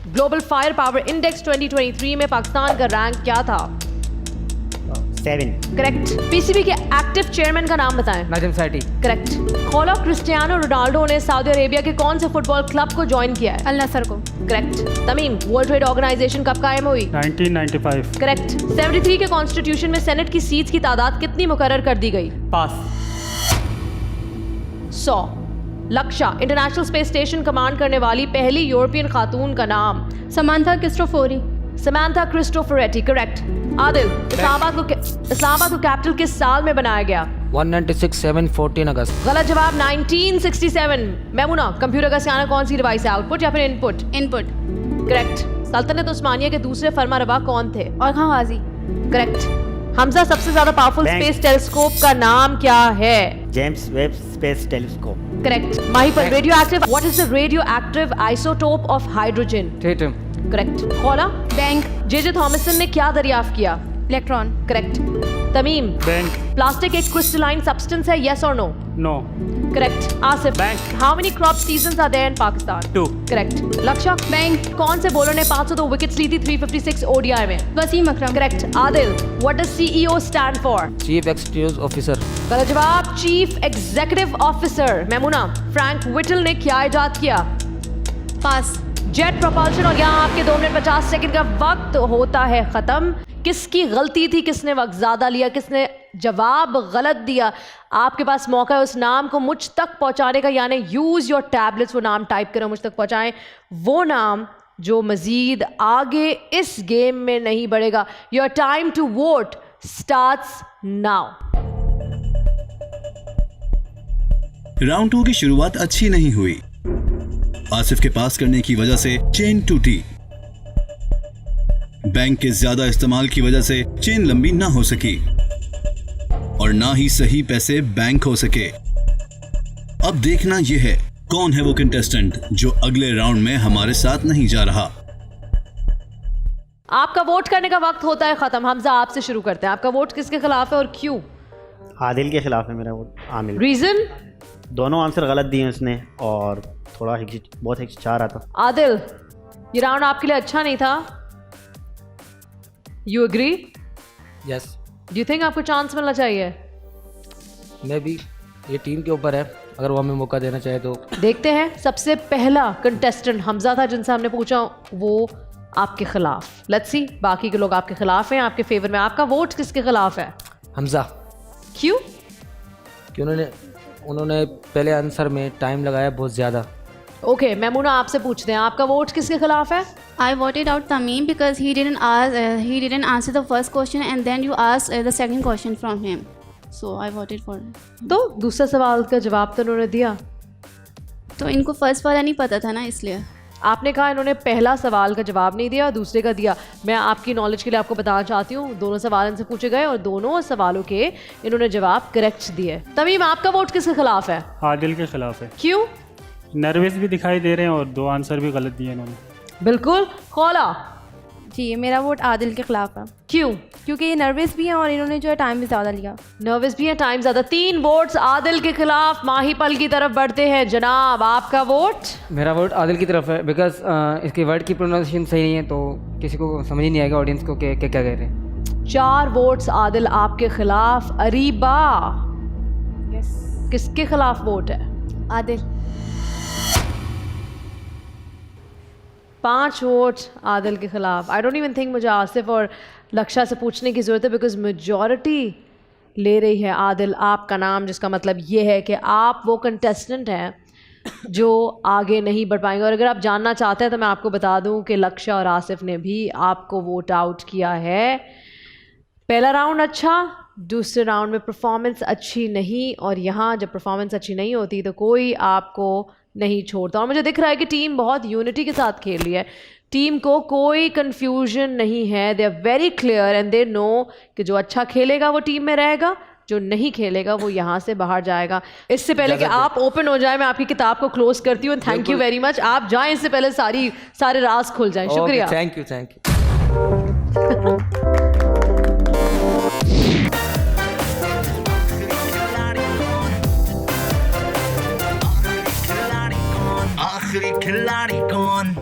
Global fire power index 2023 में पाकिस्तान का rank क्या था? 7। करेक्ट। पीसीबी के एक्टिव चेयरमैन का नाम बताएं। नाजिम सैटी। करेक्ट। खौला क्रिस्टियानो रोनाल्डो ने सऊदी अरेबिया के कौन से फुटबॉल क्लब को ज्वाइन किया है? अल नसर को। Correct. Tamim, World Trade Organization कब कायम हुई? 1995। करेक्ट। 73 के कॉन्स्टिट्यूशन में सेनेट की सीट्स की तादाद कितनी मुकर्रर कर दी गई? पास। 100। लक्ष्य इंटरनेशनल स्पेस स्टेशन कमांड करने वाली पहली यूरोपियन खातून का नाम? Samantha Cristofori. Samantha क्रिस्टोफरेटी। Correct. Adil, Islamabad को कैपिटल किस साल में बनाया गया? 1967 14 अगस्त। गलत जवाब 1967। मेमुना, कंप्यूटर का स्कैनर कौन सी डिवाइस है? आउटपुट या फिर इनपुट? इनपुट। करेक्ट। सल्तनत उस्मानिया के दूसरे फरमारवा कौन थे? और खां गाजी। करेक्ट। हमजा, सबसे ज्यादा पावरफुल Bank. स्पेस टेलीस्कोप का नाम क्या है? James Webb space telescope. Correct. Mahipal, radio active, what is the radio active isotope of hydrogen? Tritium. Correct. Khaula, bank. J Thomson ने क्या दरियाफ्त किया? Electron. Correct. Tamim, bank. Plastic एक क्रिस्टलाइन सब्सटेंस है, यस और no? No. Correct. Asif, Bank. How many crop seasons are there in Pakistan? 2। Correct. Lakshya, bank. कौन से bowler ने 502 विकेट्स ली थी 356 ओडीआई में? Wasim Akram. Correct. Adil, what does CEO stand for? Chief executive officer. गलत जवाब, chief executive officer. Memuna, Frank Whittle ने क्या इजाद किया? पास। Jet propulsion. और यहाँ आपके 2 मिनट 50 सेकंड का वक्त होता है खत्म। किसकी गलती थी? किसने वक्त ज्यादा लिया? किसने जवाब गलत दिया? आपके पास मौका है उस नाम को मुझ तक पहुंचाने का, यानी यूज योर टैबलेट्स, वो नाम टाइप करें, मुझ तक पहुंचाएं वो नाम जो मजीद आगे इस गेम में नहीं बढ़ेगा। Your time to vote starts now. Round 2 की शुरुआत अच्छी नहीं हुई। आसिफ के पास करने की वजह से चेन टूटी। बैंक के ज्यादा इस्तेमाल की वजह से चेन लंबी ना हो सकी और ना ही सही पैसे बैंक हो सके। अब देखना यह है कौन है वो कंटेस्टेंट जो अगले राउंड में हमारे साथ नहीं जा रहा। आपका वोट करने का वक्त होता है खत्म। हमजा, आपसे शुरू करते हैं। आपका वोट किसके खिलाफ है और क्यों? आदिल के खिलाफ है मेरा वोट। आमिर। रीजन? दोनों आंसर गलत दिए उसने और थोड़ा बहुत हिचकिचा रहा था। आदिल, ये राउंड आपके लिए अच्छा नहीं था। You agree? Yes. Do you think आपको चांस मिलना चाहिए? मे बी ये टीम के ऊपर है, अगर वो हमें मौका देना चाहे तो। देखते हैं। सबसे पहला कंटेस्टेंट हमजा था जिनसे हमने पूछा, वो आपके खिलाफ। लेट्स सी, बाकी के लोग आपके खिलाफ हैं, आपके फेवर में। आपका वोट किसके खिलाफ है? हमजा। क्यों? कि उन्होंने पहले आंसर में टाइम लगाया बहुत ज़्यादा। ओके, मेमुना, आपसे पूछते हैं। आपका वोट किसके खिलाफ है? I voted out Tamim because he didn't answer the first question and then you asked the second question from him. So I voted for him. तो दूसरा सवाल का जवाब तो उन्होंने दिया। तो इनको फर्स्ट वाला नहीं पता था ना, इसलिए। आपने कहा इन्होंने पहला सवाल का जवाब नहीं दिया, दूसरे का दिया। मैं आपकी नॉलेज के लिए आपको बताना चाहती हूँ, दोनों सवाल इनसे पूछे गए और दोनों सवालों के इन्होंने जवाब करेक्ट दिए। तमीम, आपका वोट किसके खिलाफ है? आदिल के खिलाफ है। क्यों? नर्वस भी दिखाई दे रहे हैं और 2 आंसर भी गलत दिए इन्होंने। बिल्कुल। खौला, जी, मेरा वोट आदिल के खिलाफ है क्यों? क्योंकि ये नर्वस भी हैं और इन्होंने जो है टाइम भी ज़्यादा लिया। नर्वस भी है, टाइम ज्यादा। 3 वोट्स आदिल के खिलाफ। माहिपल की तरफ बढ़ते हैं। जनाब, आपका वोट? मेरा वोट आदिल की तरफ है बिकॉज इसके वर्ड की प्रोनाउंसिएशन सही नहीं है, तो किसी को समझ ही नहीं आएगा ऑडियंस को क्या क्या कह रहे हैं। 4 वोट्स आदिल आपके खिलाफ। अरीबा, किसके खिलाफ वोट है? आदिल। 5 वोट आदिल के खिलाफ। आई डोंट इवन थिंक मुझे आसिफ और लक्ष्य से पूछने की ज़रूरत है बिकॉज मेजॉरिटी ले रही है आदिल आपका नाम, जिसका मतलब ये है कि आप वो कंटेस्टेंट हैं जो आगे नहीं बढ़ पाएंगे। और अगर आप जानना चाहते हैं तो मैं आपको बता दूं कि लक्ष्य और आसिफ ने भी आपको वोट आउट किया है। पहला राउंड अच्छा, दूसरे राउंड में परफॉर्मेंस अच्छी नहीं, और यहाँ जब परफॉर्मेंस अच्छी नहीं होती तो कोई आपको नहीं छोड़ता। और मुझे दिख रहा है कि टीम बहुत यूनिटी के साथ खेल रही है। टीम को कोई कंफ्यूजन नहीं है। They are very clear and they know कि जो अच्छा खेलेगा वो टीम में रहेगा, जो नहीं खेलेगा वो यहाँ से बाहर जाएगा। इससे पहले कि आप ओपन हो जाए, मैं आपकी किताब को क्लोज करती हूँ। Thank you very much. आप जाएं, इससे पहले सारे राज खुल जाएं। शुक्रिया। Thank you. आखिरी खिलाड़ी कौन?